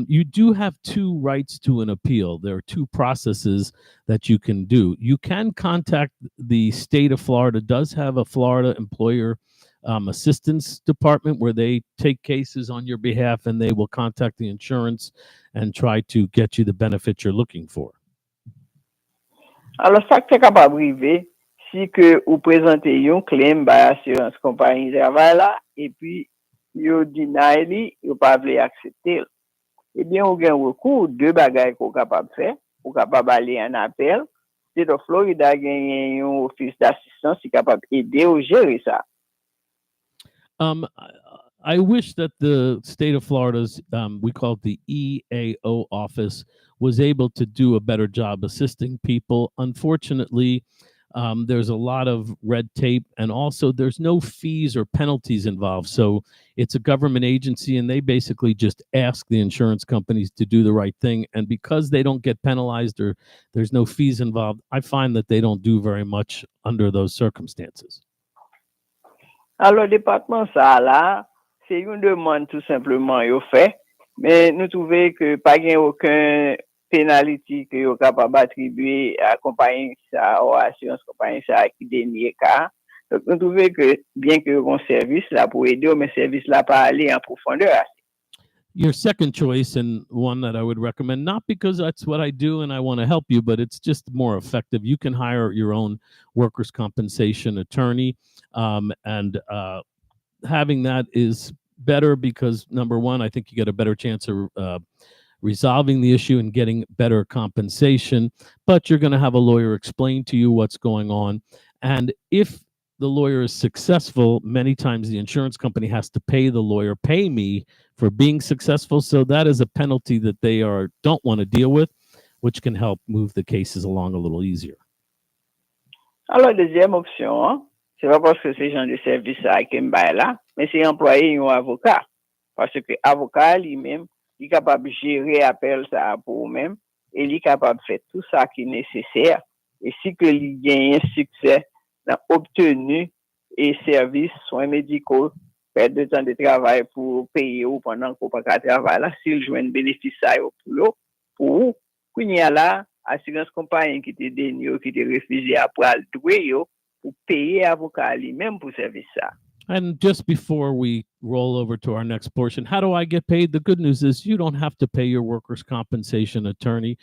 S1: You do have 2 rights to an appeal. There are 2 processes that you can do. You can contact the state of Florida, does have a Florida employer assistance department where they take cases on your behalf and they will contact the insurance and try to get you the benefit you're looking for.
S2: Alors, ça qui est capable d'arriver, si que vous présentez un claim par assurance compagnie de travail là, et puis, vous deny, vous pas voulez accepter. Eh bien, vous avez un recours, 2 bagages qu'on est capable de faire. Vous êtes capable d'aller en appel. State of Florida a gagné un office d'assistance qui est capable d'aider à gérer ça.
S1: I wish that the state of Florida's, we call it the EAO office, was able to do a better job assisting people. Unfortunately, there's a lot of red tape, and also there's no fees or penalties involved. So it's a government agency, and they basically just ask the insurance companies to do the right thing. And because they don't get penalized or there's no fees involved, I find that they don't do very much under those circumstances.
S2: Alors, le département ça là, c'est une demande tout simplement yo fait, mais nous trouvons que pas gain aucun pénalité que yo capable attribuer à compagnie ça ou assurance compagnie ça qui dénie cas. Donc nous trouvons que bien que un service là pour aider mais service là pas aller en profondeur.
S1: your second choice, and one that I would recommend, not because that's what I do and I want to help you, but it's just more effective. You can hire your own workers' compensation attorney, and having that is better because, number one, I think you get a better chance of resolving the issue and getting better compensation, but you're going to have a lawyer explain to you what's going on. And if the lawyer is successful, many times the insurance company has to pay the lawyer, pay me for being successful. So that is a penalty that they don't want to deal with, which can help move the cases along a little easier.
S2: Alors, deuxième option, hein, c'est pas parce que c'est genre de service ça qui me bail là, mais c'est employer un avocat. Parce que avocat lui-même, il est capable de gérer appel ça pour lui-même et il est capable de faire tout ça qui est nécessaire. Et si que il gagne un succès dans obtenu et services, soins médicaux, perte de temps de travail pour payer ou pendant qu'on pas travailler là, s'il joue un bénéfice ça pour qu'on y a là, assurance compagnie qui te donne qui te refuse après le doué pour payer avocat lui-même pour service ça.
S1: And just before we roll over to our next portion, how do I get paid? The good news is you don't have to pay your workers' compensation attorney.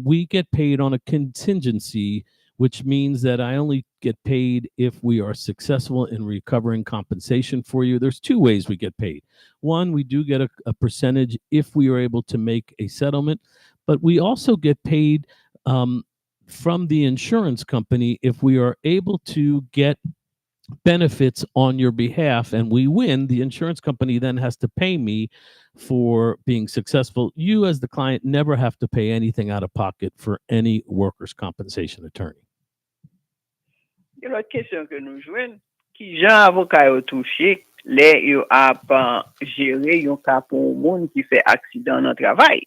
S1: We get paid on a contingency, which means that I only get paid if we are successful in recovering compensation for you. There's two ways we get paid. One, we do get a percentage if we are able to make a settlement, but we also get paid from the insurance company if we are able to get benefits on your behalf and we win. The insurance company then has to pay me for being successful. You as the client never have to pay anything out of pocket for any workers' compensation attorney.
S2: Il y a une autre question que nous jouons, qui Jean avocat a touché, les yo a géré un cas pour un monde qui fait accident dans le travail.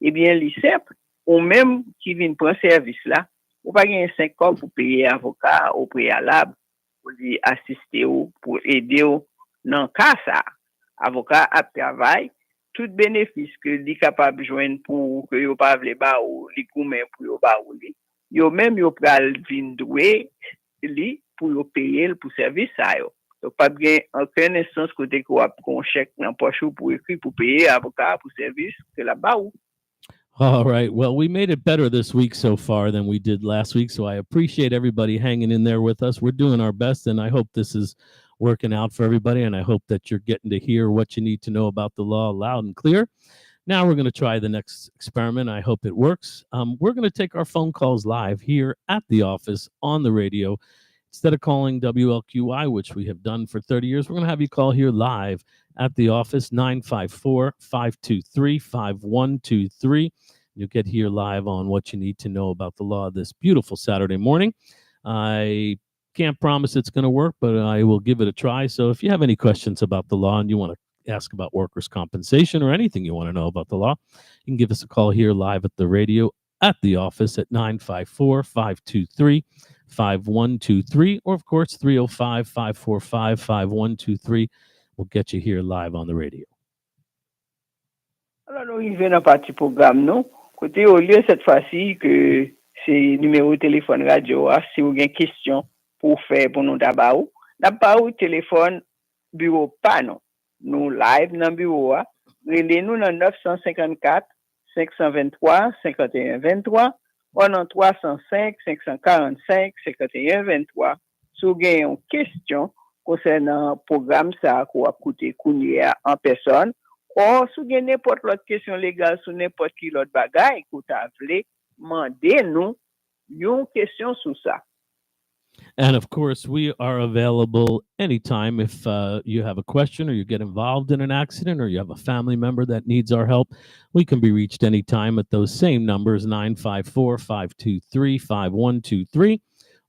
S2: Eh bien, l'ICEP, ou même qui vient prendre service là, ou pas gagner 5 ans pour payer avocat au préalable, pour lui assister ou pour aider ou dans le cas ça. Avocat a travail, tout bénéfice que li capable joindre pour que yo pas vle ba ou li koumen pour yo ba ou li. Yo même yo pral vinn doué li pour yo payer pour service ça yo. Donc pas bien aucun instance côté qu'on chèque dans poche pour écrit pour payer avocat pour service que la ba ou.
S1: All right. Well, we made it better this week so far than we did last week. So I appreciate everybody hanging in there with us. We're doing our best, and I hope this is working out for everybody. And I hope that you're getting to hear what you need to know about the law loud and clear. Now we're going to try the next experiment. I hope it works. We're going to take our phone calls live here at the office on the radio. Instead of calling WLQI, which we have done for 30 years, we're going to have you call here live at the office, 954-523-5123. You'll get here live on what you need to know about the law this beautiful Saturday morning. I can't promise it's going to work, but I will give it a try. So if you have any questions about the law and you want to ask about workers' compensation or anything you want to know about the law, you can give us a call here live at the radio at the office at 954-523-5123, or of course 305-545-5123 will get you here live on the radio.
S2: Alors nous arrivons dans partie programme non. Côté au lieu cette fois-ci que c'est numéro de téléphone radio, si vous avez une question pour faire pour nous d'abord, d'abord téléphone bureau pas non. Nous live dans bureau, relez-nous dans 954 523 51 23 ou dans 305 545 51 23. Si vous avez une question concernant le programme ça qu'on a écouté en personne, ou si vous avez n'importe quelle question légale sur n'importe quel autre bagage que vous avez, demandez-nous une question sur ça.
S1: And of course, we are available anytime if you have a question or you get involved in an accident or you have a family member that needs our help. We can be reached anytime at those same numbers, 954-523-5123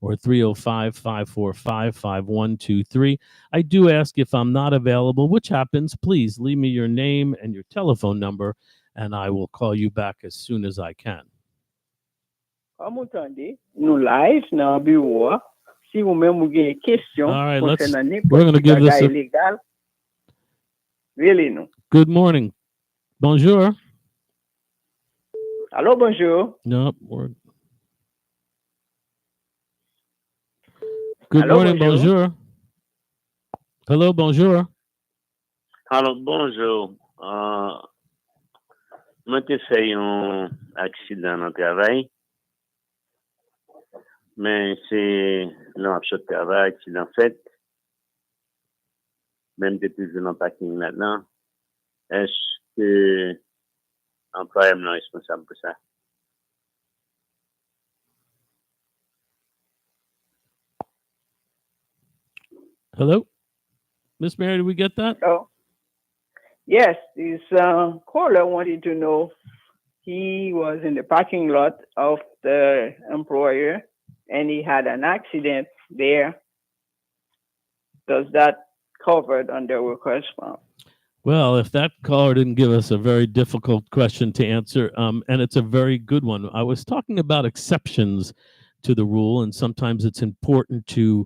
S1: or 305-545-5123. I do ask if I'm not available, which happens, please leave me your name and your telephone number, and I will call you back as soon as I can.
S2: Comme vous entendez, nous live dans le bureau. Si vous-même avez des questions concernant n'importe quel bagage légal, really,
S1: Good morning. Bonjour.
S2: Allô, bonjour.
S1: No. Good
S2: Allô,
S1: morning, bonjour. Hello, bonjour.
S3: Hello, bonjour. Moi, j'ai fait un accident dans le travail, mais c'est l'option de travail, accident fait, même depuis que je suis parking là-dedans. Est-ce que l'employeur est responsable pour ça?
S1: Hello? Miss Mary, did we get that?
S2: Oh, yes, this caller wanted to know he was in the parking lot of the employer and he had an accident there. Does that covered under workers' comp?
S1: Well, if that caller didn't give us a very difficult question to answer, and it's a very good one. I was talking about exceptions to the rule, and sometimes it's important to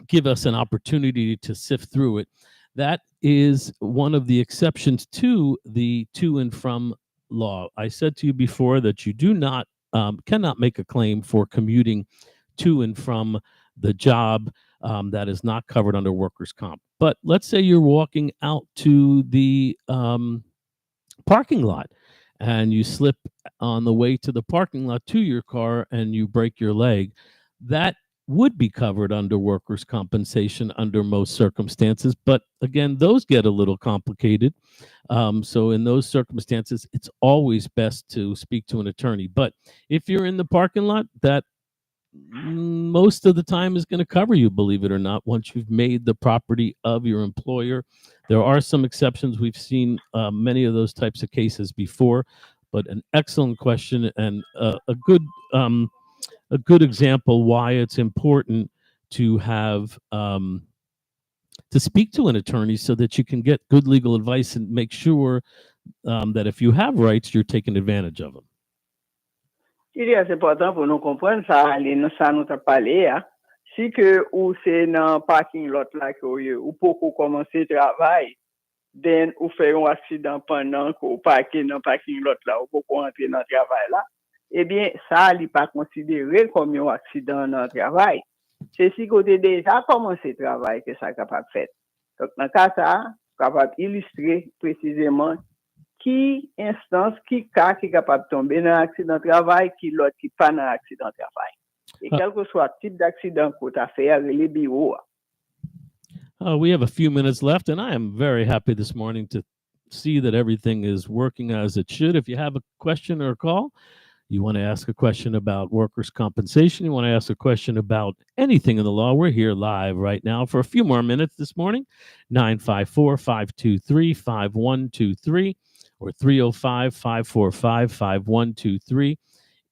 S1: give us an opportunity to sift through it. That is one of the exceptions to the to and from law. I said to you before that you do not cannot make a claim for commuting to and from the job that is not covered under workers' comp. But let's say you're walking out to the parking lot and you slip on the way to the parking lot to your car and you break your leg. That would be covered under workers' compensation under most circumstances. But again, those get a little complicated. So in those circumstances, it's always best to speak to an attorney. But if you're in the parking lot, that most of the time is going to cover you, believe it or not, once you've made the property of your employer. There are some exceptions. We've seen many of those types of cases before, but an excellent question and a good example why it's important to have to speak to an attorney so that you can get good legal advice and make sure that if you have rights, you're taking advantage of them.
S2: Il est important pour nous comprendre ça, ça nous a parlé. Si que ou c'est dans parking lot là que ou pour commencer travail, then ou fait un accident pendant que ou parquer dans parking lot là ou pour entrer dans travail là, eh bien ça n'est pas considéré comme un accident dans travail. C'est si côté déjà commencé travail que ça capable faire. Donc dans cas ça, capable illustrer précisément qui instance, qui cas qui est capable de tomber dans un accident de travail, qui l'autre qui pas dans un accident de travail. Et quel que soit le type d'accident que tu as fait, les bureaux.
S1: We have a few minutes left, and I am very happy this morning to see that everything is working as it should. If you have a question or a call, you want to ask a question about workers' compensation, you want to ask a question about anything in the law, we're here live right now for a few more minutes this morning. 954-523-5123 or 305-545-5123.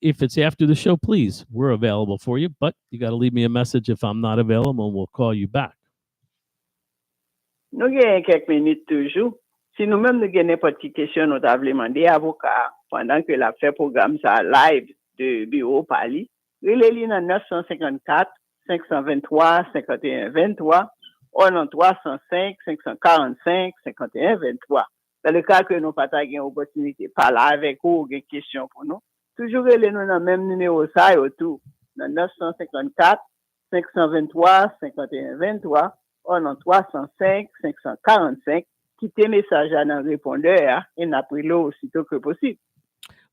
S1: If it's after the show, please, we're available for you, but you got to leave me a message if I'm not available, and we'll call you back.
S2: Nous avons quelques minutes toujours. Si nous-mêmes nous avons n'importe quelle question, nous avons demandé à l'avocat pendant que la fait programme ça live de bureau Pali. Relais dans 954 523 51 23 ou dans 305 545 51 23. Dans le cas que nous pas eu opportunité de parler avec vous, des questions pour nous, toujours relais nous dans le même numéro ça autour dans 954 523 51 23 ou dans 305 545. Quitter message à un répondeur et n'appelez-le aussitôt que possible.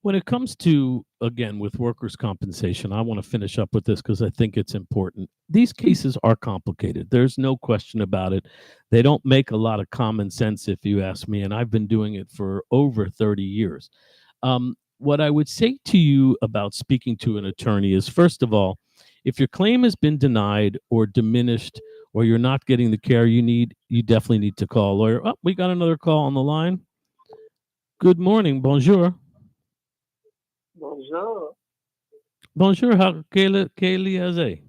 S1: When it comes to, again, with workers' compensation, I want to finish up with this because I think it's important. These cases are complicated. There's no question about it. They don't make a lot of common sense, if you ask me, and I've been doing it for over 30 years. What I would say to you about speaking to an attorney is, first of all, if your claim has been denied or diminished or you're not getting the care you need, you definitely need to call a lawyer. Oh, we got another call on the line. Good morning. Bonjour.
S4: Bonjour.
S1: Bonjour. How Kaylee Aze?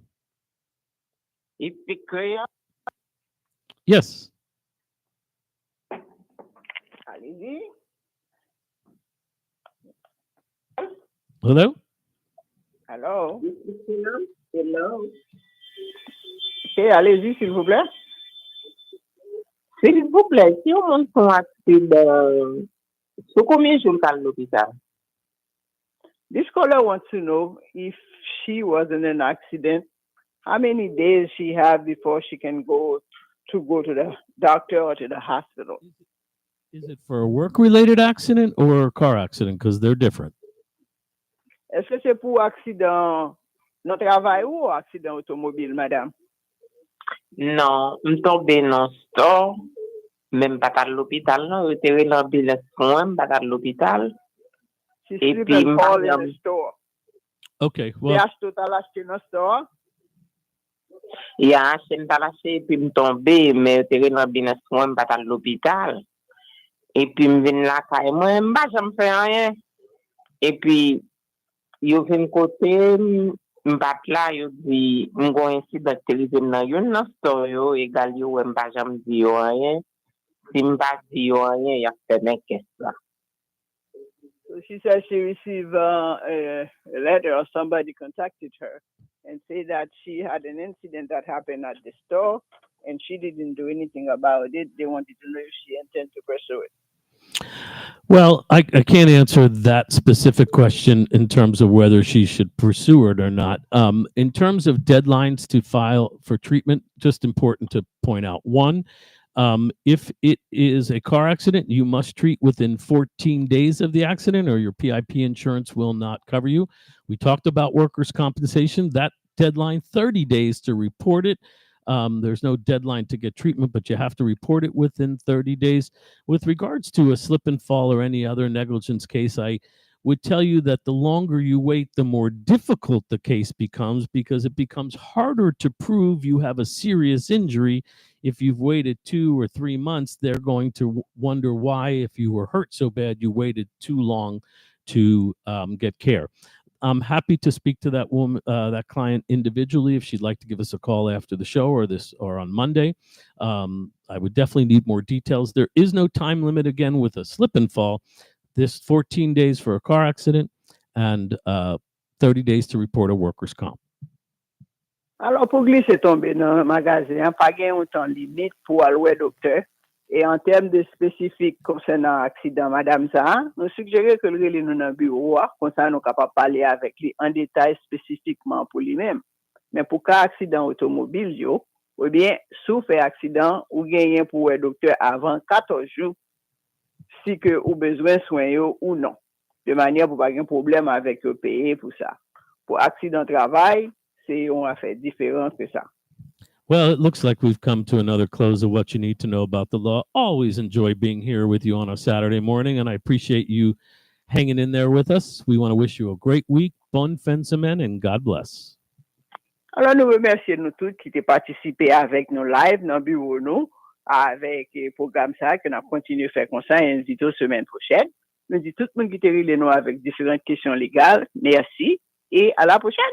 S4: You speak Creole?
S1: Yes.
S2: Allez-y.
S1: Hello?
S2: Hello.
S4: Hello.
S2: Okay, allez-y, s'il vous plaît.
S4: S'il vous plaît, si on monte son accident, sur combien de jours à l'hôpital?
S2: This caller wants to know if she was in an accident, how many days she had before she can go to the doctor or to the hospital.
S1: Is it for a work-related accident or a car accident? Because they're different.
S2: Est-ce que c'est pour accident non travail ou accident automobile, madame?
S4: Non, m tombe nan store, même pas à l'hôpital, non, retiré l'ambulance moi, pas à l'hôpital.
S2: She
S4: Et
S2: slip
S4: puis,
S2: and fall in
S4: madame,
S2: the store.
S1: Okay,
S2: They
S1: well,
S2: asked total acheté dans store.
S4: il y a un chaîne lâché, et puis me tomber, mais retiré l'ambulance moi, pas à l'hôpital. Et puis, me vient là, et moi, m'pas jamais fait rien. Et puis, yo vient côté, m'bat là, yo dit, m'go incident télévisé dans yon nan store yo, égal yo, m'pas jamais dit yo rien. Si m'pas dit yo rien, y a fait n'importe quoi.
S2: So she said she received a letter or somebody contacted her and say that she had an incident that happened at the store and she didn't do anything about it. They wanted to know if she intended to pursue it.
S1: well, I can't answer that specific question in terms of whether she should pursue it or not. In terms of deadlines to file for treatment, just important to point out. One, if it is a car accident, you must treat within 14 days of the accident or your PIP insurance will not cover you. We talked about workers' compensation. That deadline, 30 days to report it. There's no deadline to get treatment, but you have to report it within 30 days. With regards to a slip and fall or any other negligence case, I would tell you that the longer you wait, the more difficult the case becomes because it becomes harder to prove you have a serious injury. If you've waited 2 or 3 months, they're going to wonder why, if you were hurt so bad, you waited too long to get care. I'm happy to speak to that woman, that client individually, if she'd like to give us a call after the show or on Monday. I would definitely need more details. There is no time limit again with a slip and fall. This 14 days for a car accident and 30 days to report a workers' comp.
S2: Alors, pour glisser tomber dans le magasin, pas gain un temps limite pour aller voir docteur. Et en termes de spécifiques concernant l'accident, madame ça, nous suggérons que le relais nous dans le bureau, comme ça nous capable parler avec lui en détail spécifiquement pour lui-même. Mais pour cas accident automobile, yo, ou bien, sous fait accident, ou gagner pour un docteur avant 14 jours, si que ou besoin de soins yo, ou non. De manière pour pas avoir un problème avec le payer pour ça. Pour accident travail, c'est une affaire différente que ça.
S1: Well, it looks like we've come to another close of what you need to know about the law. Always enjoy being here with you on a Saturday morning, and I appreciate you hanging in there with us. We want to wish you a great week. Bonne fin de semaine, and God bless.
S2: Alors, nous remercions nous tous qui ont participé avec nous live dans le bureau, nous, avec le programme ça, que nous avons continué à faire comme ça, et nous dit la semaine prochaine. Nous dit tout le monde qui est nous avec différentes questions légales. Merci, et à la prochaine.